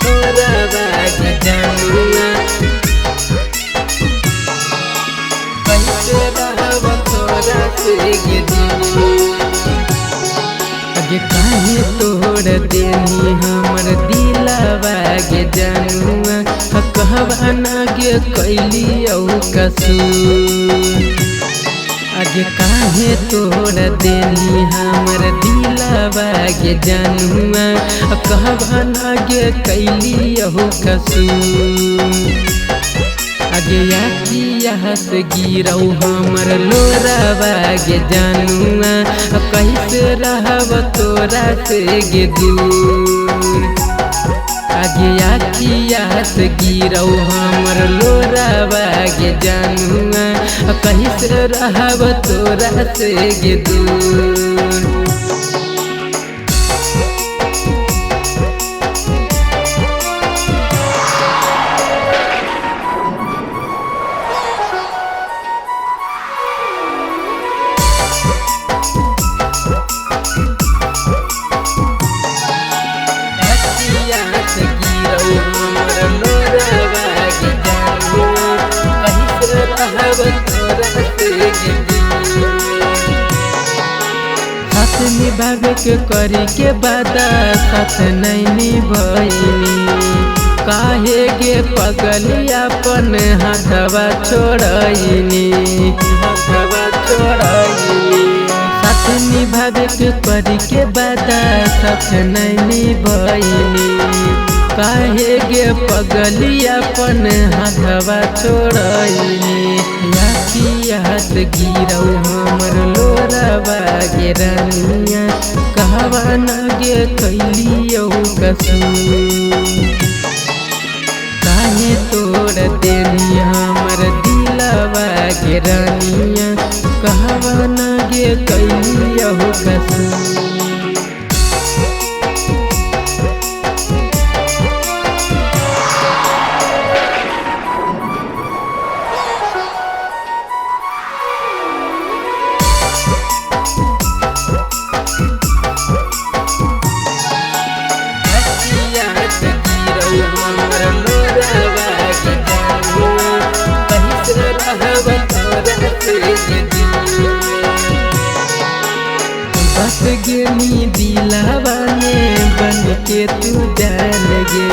लोरावा के जनुआ कैसे रहब तोरा से गे दिलवा। आगे काहे तोड़ देनी हमर दिलवा गे जनुआ कहवा ना गे कैली कसूर। आगे काहे तोड़ देनी हमर दिलवा गे जनुआ कहवा ना गे कैली कसूर। आगे आखिया से गिरौ हमर लोरावा गे जनुआ कैसे रहब तोरा से गे दूर। आगे आखिया से गिरौ हमर लोरावा गे जनुआ कैसे रहब तोरा से गे दूर। साथ निभावे के करी के बादा साथ नहीं निभैनी। काहे गे पगली अपन हाथवा छोड़ैनी। साथ निभावे के करी के बादा साथ नहीं निभैनी। काहे गे पगली अपन हाथवा छोड़ैनी। याद गिरौ हमर लोरावा गे रानिया कहवा ना गे कैलियो कसूर। काहे तोड़ देनी हमर दिलवा गे रानिया कहवा ना गे कैलियो कसूर। बस गेनी दिलावा में बन के तू जान गे।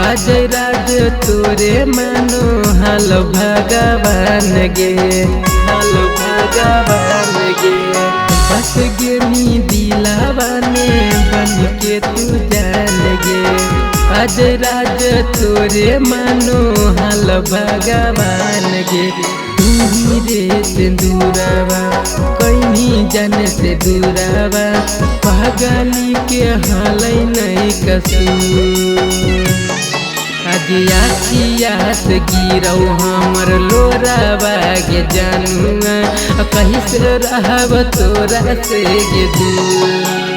अजय राज तोरे मानो हाल भगवान गे। बस गेनी दिलावा में बन के तू जान गे। अजय राज तोरे मानो हाल भगवान गे। तू रे सिंदूरावा कहीं जाने से दूरावा पागली के हाल नहीं कसूर। आगे आखिया से गिरौ हमर लोरावा गे जनुआ कैसे रहब तोरा से गे दूर।